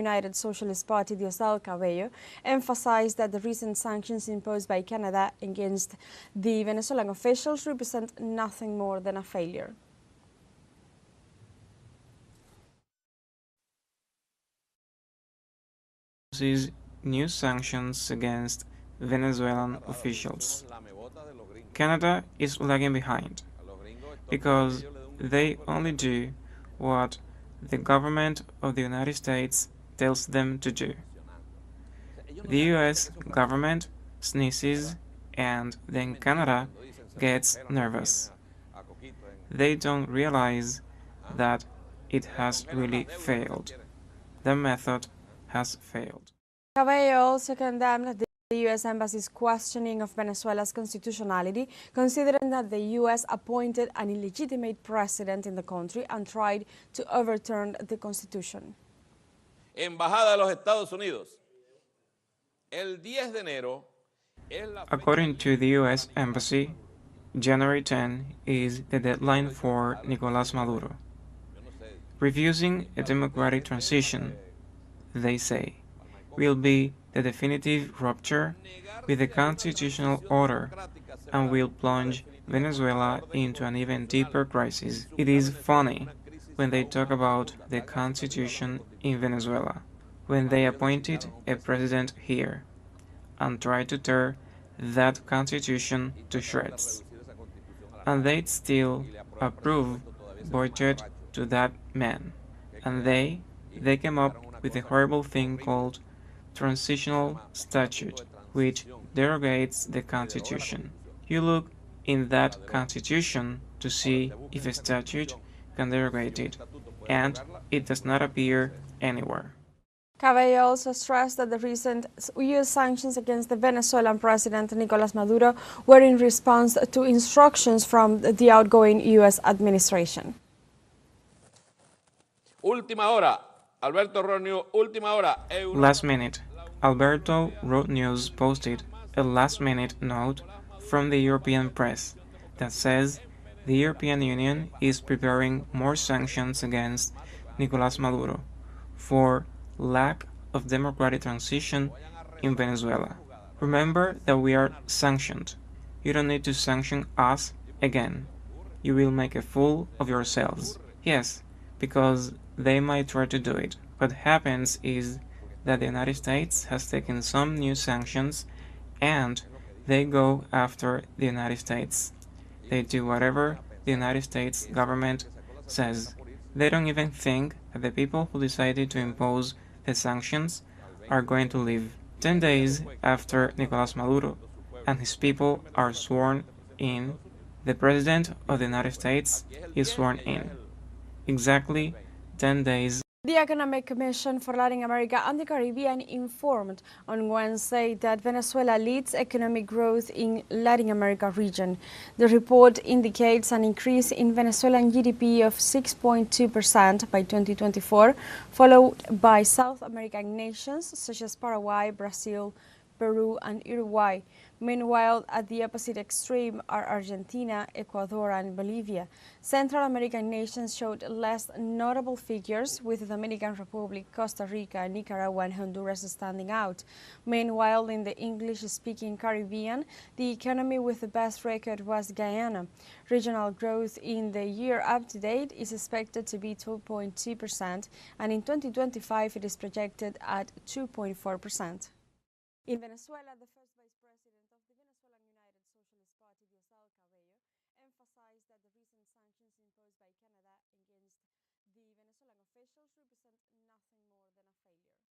United Socialist Party, Diosdado Cabello, emphasized that the recent sanctions imposed by Canada against the Venezuelan officials represent nothing more than a failure. New sanctions against Venezuelan officials. Canada is lagging behind because they only do what the government of the United States tells them to do. The US government sneezes and then Canada gets nervous. They don't realize that it has really failed. The method has failed. Cabello also condemned the U.S. Embassy's questioning of Venezuela's constitutionality, considering that the U.S. appointed an illegitimate president in the country and tried to overturn the constitution. Embajada de los Estados Unidos. El 10 de enero. According to the U.S. Embassy, January 10 is the deadline for Nicolás Maduro. Refusing a democratic transition, they say, will be the definitive rupture with the constitutional order and will plunge Venezuela into an even deeper crisis. It is funny when they talk about the constitution in Venezuela, when they appointed a president here and try to tear that constitution to shreds. And they'd still approve boycott to that man. And they came up with a horrible thing called transitional statute, which derogates the Constitution. You look in that Constitution to see if a statute can derogate it, and it does not appear anywhere. Cabello also stressed that the recent U.S. sanctions against the Venezuelan president Nicolás Maduro were in response to instructions from the outgoing U.S. administration. Última hora. Alberto Ronio, última hora. Last minute. Alberto Road News posted a last-minute note from the European press that says the European Union is preparing more sanctions against Nicolás Maduro for lack of democratic transition in Venezuela. Remember that we are sanctioned. You don't need to sanction us again. You will make a fool of yourselves. Yes, because they might try to do it. What happens is that the United States has taken some new sanctions and they go after the United States. They do whatever the United States government says. They don't even think that the people who decided to impose the sanctions are going to live. 10 days after Nicolás Maduro and his people are sworn in, the President of the United States is sworn in. Exactly 10 days. The Economic Commission for Latin America and the Caribbean informed on Wednesday that Venezuela leads economic growth in Latin America region. The report indicates an increase in Venezuelan GDP of 6.2% by 2024, followed by South American nations such as Paraguay, Brazil, Peru, and Uruguay. Meanwhile, at the opposite extreme are Argentina, Ecuador, and Bolivia. Central American nations showed less notable figures, with the Dominican Republic, Costa Rica, Nicaragua, and Honduras standing out. Meanwhile, in the English-speaking Caribbean, the economy with the best record was Guyana. Regional growth in the year up to date is expected to be 2.2%, and in 2025 it is projected at 2.4%. In Venezuela, the first vice president of the Venezuelan United Socialist Party, Diosdado Cabello, emphasized that the recent sanctions imposed by Canada against the Venezuelan officials represent nothing more than a failure.